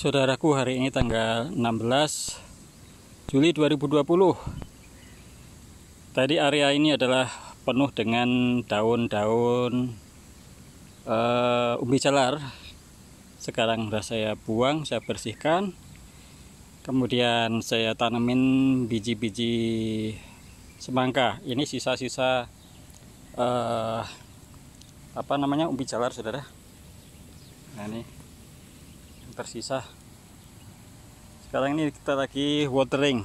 Saudaraku, hari ini tanggal 16 Juli 2020. Tadi area ini adalah penuh dengan daun-daun umbi jalar. Sekarang sudah saya buang, saya bersihkan. Kemudian saya tanemin biji-biji semangka. Ini sisa-sisa umbi jalar, saudara. Nah, ini tersisa. Sekarang ini kita lagi watering,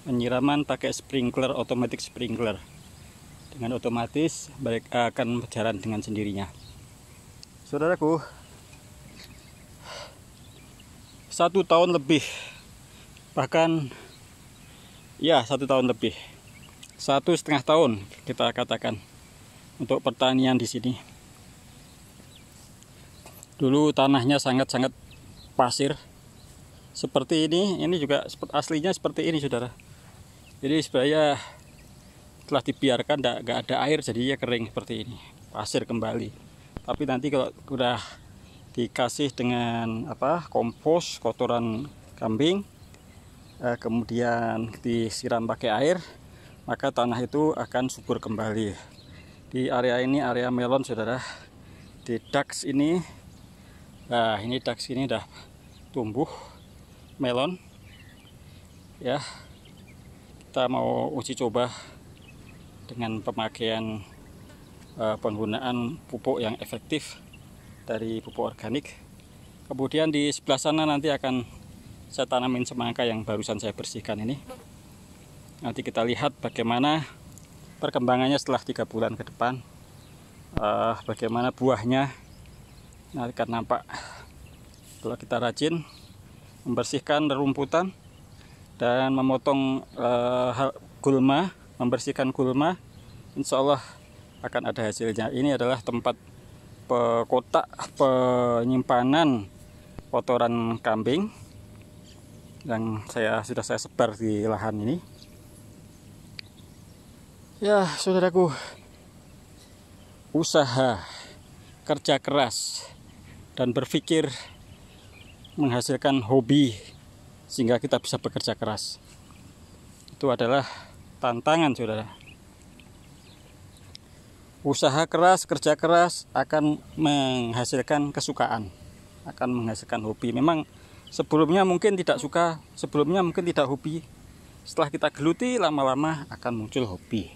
penyiraman pakai sprinkler, automatic sprinkler. Dengan otomatis mereka akan berjalan dengan sendirinya. Saudaraku, 1 tahun lebih, bahkan ya 1 tahun lebih, 1,5 tahun kita katakan untuk pertanian di sini. Dulu tanahnya sangat-sangat pasir seperti ini juga aslinya seperti ini, saudara. Jadi sebenarnya telah dibiarkan nggak ada air, jadinya kering seperti ini, pasir kembali. Tapi nanti kalau udah dikasih dengan kompos, kotoran kambing, kemudian disiram pakai air, maka tanah itu akan subur kembali. Di area ini area melon, saudara. Di dax ini, nah ini dax ini udah tumbuh melon ya. Kita mau uji coba dengan pemakaian penggunaan pupuk yang efektif dari pupuk organik. Kemudian di sebelah sana nanti akan saya tanamin semangka yang barusan saya bersihkan ini. Nanti kita lihat bagaimana perkembangannya setelah 3 bulan ke depan, bagaimana buahnya. Nah, akan nampak kalau kita rajin membersihkan rerumputan dan memotong gulma, membersihkan gulma, insya Allah akan ada hasilnya. Ini adalah tempat kotak penyimpanan kotoran kambing yang sudah saya sebar di lahan ini. Ya, saudaraku, usaha, kerja keras, dan berpikir menghasilkan hobi sehingga kita bisa bekerja keras, itu adalah tantangan, saudara. Usaha keras, kerja keras akan menghasilkan kesukaan, akan menghasilkan hobi. Memang sebelumnya mungkin tidak suka, sebelumnya mungkin tidak hobi. Setelah kita geluti, lama-lama akan muncul hobi.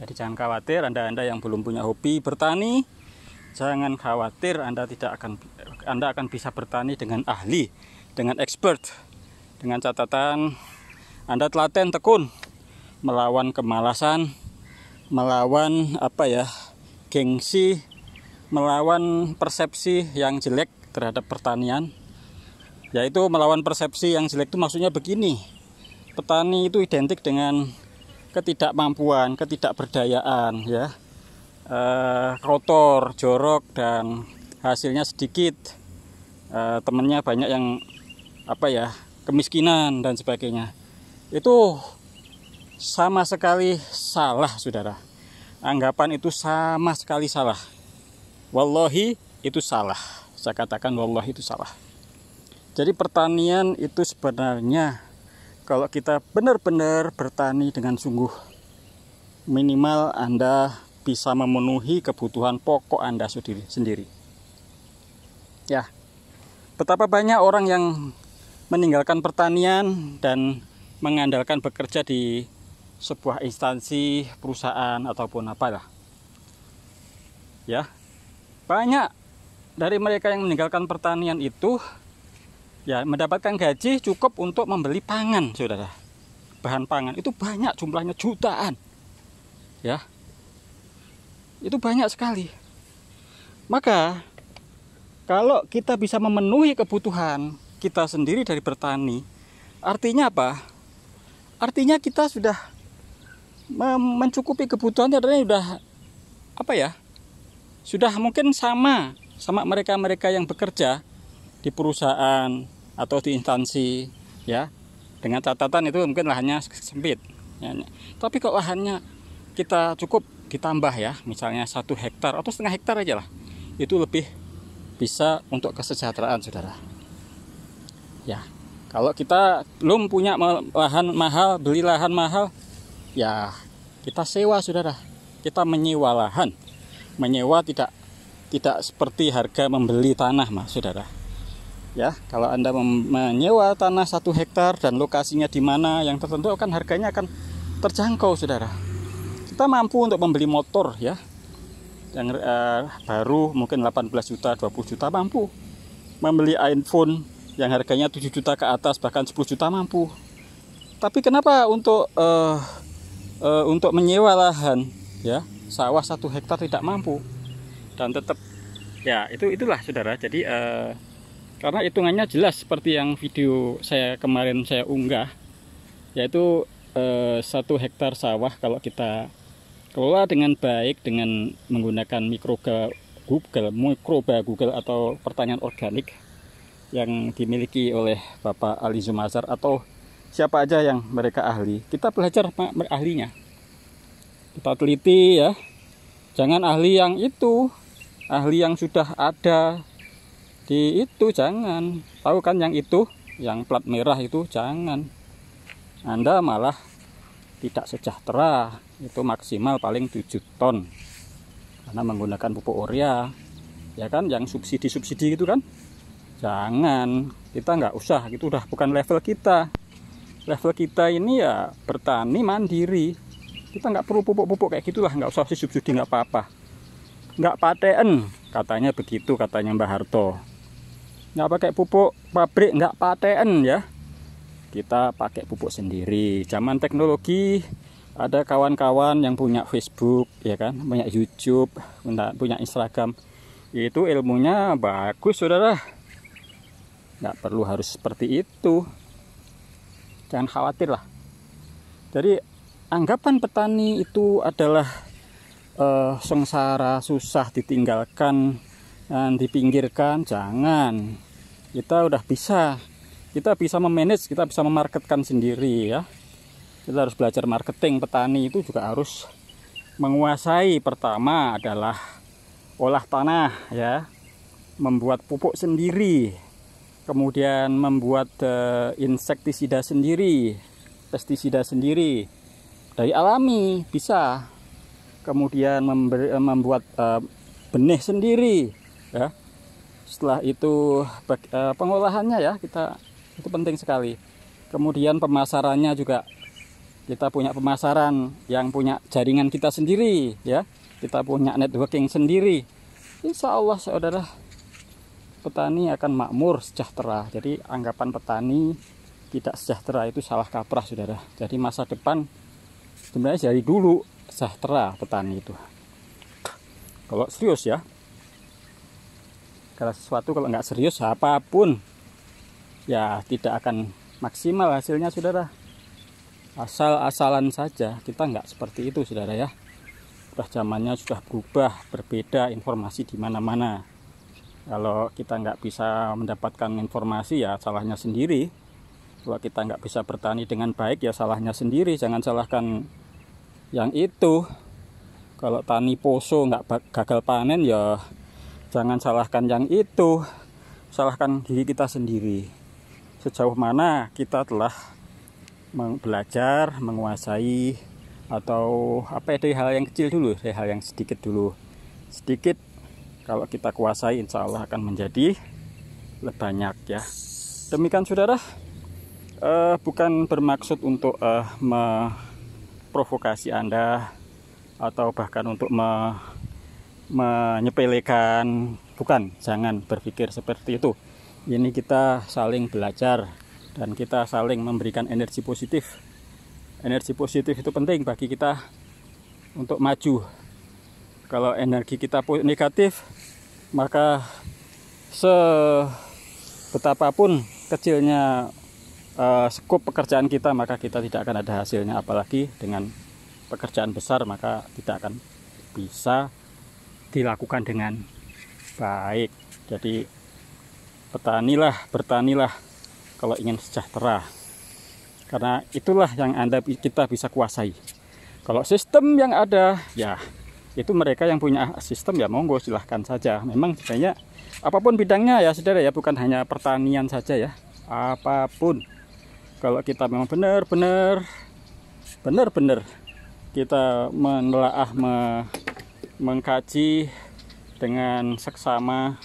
Jadi jangan khawatir, Anda yang belum punya hobi bertani, jangan khawatir, Anda akan bisa bertani dengan ahli, dengan expert, dengan catatan Anda telaten tekun, melawan kemalasan, melawan gengsi, melawan persepsi yang jelek terhadap pertanian. Yaitu melawan persepsi yang jelek itu maksudnya begini: petani itu identik dengan ketidakmampuan, ketidakberdayaan, ya. Kotor, jorok, dan hasilnya sedikit. Temennya banyak yang kemiskinan dan sebagainya. Itu sama sekali salah, saudara. Anggapan itu sama sekali salah. Wallahi itu salah. Saya katakan wallahi itu salah. Jadi pertanian itu sebenarnya kalau kita benar-benar bertani dengan sungguh, minimal Anda bisa memenuhi kebutuhan pokok Anda sendiri. Ya, betapa banyak orang yang meninggalkan pertanian dan mengandalkan bekerja di sebuah instansi, perusahaan, ataupun apalah. Ya, banyak dari mereka yang meninggalkan pertanian itu ya mendapatkan gaji cukup untuk membeli pangan, saudara. Bahan pangan itu banyak, jumlahnya jutaan. Ya, itu banyak sekali. Maka kalau kita bisa memenuhi kebutuhan kita sendiri dari bertani, artinya apa? Artinya kita sudah mencukupi kebutuhannya, dan sudah mungkin sama mereka yang bekerja di perusahaan atau di instansi, ya. Dengan catatan itu mungkin lahannya sempit, ya. Tapi kalau lahannya kita cukup ditambah, ya, misalnya 1 hektar atau setengah hektar aja lah, itu lebih bisa untuk kesejahteraan, saudara. Ya, kalau kita belum punya lahan mahal, beli lahan mahal, ya kita sewa, saudara. Kita menyewa lahan. Menyewa tidak seperti harga membeli tanah, Mas, saudara. Ya, kalau Anda menyewa tanah 1 hektar dan lokasinya di mana yang tertentu, kan harganya akan terjangkau, saudara. Kita mampu untuk membeli motor, ya, yang baru mungkin 18 juta, 20 juta mampu. Membeli iPhone yang harganya 7 juta ke atas, bahkan 10 juta mampu. Tapi kenapa untuk menyewa lahan, ya, sawah 1 hektar tidak mampu? Dan tetap, ya, itulah, saudara. Jadi karena hitungannya jelas seperti yang video saya kemarin saya unggah, yaitu 1 hektar sawah kalau kita kelola dengan baik dengan menggunakan mikroba Google atau pertanian organik yang dimiliki oleh Bapak Ali Zumazar atau siapa aja yang mereka ahli. Kita belajar ahlinya, kita teliti, ya. Jangan ahli yang itu, ahli yang sudah ada di itu, jangan. Tahu kan yang itu, yang plat merah itu, jangan. Anda malah tidak sejahtera. Itu maksimal paling 7 ton karena menggunakan pupuk urea, ya kan, yang subsidi itu kan. Jangan, kita nggak usah, itu udah bukan level kita. Level kita ini ya bertani mandiri. Kita nggak perlu pupuk-pupuk kayak gitulah, nggak usah subsidi, nggak apa-apa. Nggak paten, katanya begitu, katanya Mbah Harto. Nggak pakai pupuk pabrik, nggak paten, ya. Kita pakai pupuk sendiri. Zaman teknologi, ada kawan-kawan yang punya Facebook, ya kan, punya YouTube, punya Instagram. Itu ilmunya bagus, saudara. Nggak perlu harus seperti itu. Jangan khawatir lah. Jadi anggapan petani itu adalah sengsara, susah, ditinggalkan dan dipinggirkan. Jangan. Kita udah bisa. Kita bisa memanage, kita bisa memarketkan sendiri, ya. Kita harus belajar marketing. Petani itu juga harus menguasai, pertama adalah olah tanah, ya. Membuat pupuk sendiri. Kemudian membuat insektisida sendiri, pestisida sendiri dari alami bisa. Kemudian membuat benih sendiri, ya. Setelah itu pengolahannya, ya, itu penting sekali. Kemudian pemasarannya juga, kita punya pemasaran yang punya jaringan kita sendiri, ya. Kita punya networking sendiri. Insya Allah, saudara, petani akan makmur, sejahtera. Jadi anggapan petani tidak sejahtera itu salah kaprah, saudara. Jadi masa depan sebenarnya dari dulu sejahtera petani itu. Kalau serius, ya. Kalau sesuatu kalau nggak serius, apapun ya tidak akan maksimal hasilnya, saudara. Asal-asalan saja, kita nggak seperti itu, saudara, ya. Udah zamannya sudah berubah, berbeda, informasi di mana-mana. Kalau kita nggak bisa mendapatkan informasi, ya salahnya sendiri. Kalau kita nggak bisa bertani dengan baik, ya salahnya sendiri. Jangan salahkan yang itu. Kalau tani poso nggak gagal panen, ya jangan salahkan yang itu. Salahkan diri kita sendiri. Sejauh mana kita telah belajar, menguasai, atau apa, dari hal yang kecil dulu, dari hal yang sedikit dulu. Sedikit kalau kita kuasai, insya Allah akan menjadi lebih banyak, ya. Demikian, saudara. Bukan bermaksud untuk memprovokasi Anda atau bahkan untuk menyepelekan. Bukan, jangan berpikir seperti itu. Ini kita saling belajar dan kita saling memberikan energi positif. Energi positif itu penting bagi kita untuk maju. Kalau energi kita negatif, maka betapapun kecilnya skop pekerjaan kita, maka kita tidak akan ada hasilnya. Apalagi dengan pekerjaan besar, maka tidak akan bisa dilakukan dengan baik. Jadi bertanilah kalau ingin sejahtera, karena itulah yang kita bisa kuasai. Kalau sistem yang ada, ya itu mereka yang punya sistem, ya monggo silahkan saja. Memang sebenarnya apapun bidangnya, ya saudara, ya, bukan hanya pertanian saja, ya. apapun. Kalau kita memang benar-benar kita menelaah, mengkaji dengan seksama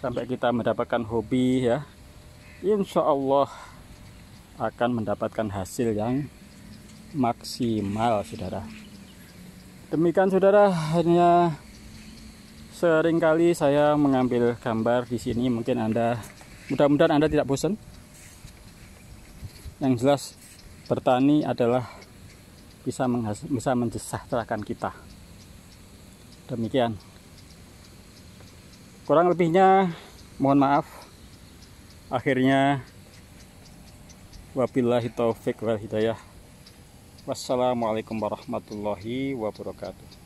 sampai kita mendapatkan hobi ya, insya Allah akan mendapatkan hasil yang maksimal, saudara. Demikian, saudara, hanya seringkali saya mengambil gambar di sini. Mungkin mudah-mudahan Anda tidak bosan. Yang jelas bertani adalah bisa mensejahterakan kita. Demikian. Kurang lebihnya mohon maaf. Akhirnya wabillahi taufik wal hidayah. Wassalamualaikum warahmatullahi wabarakatuh.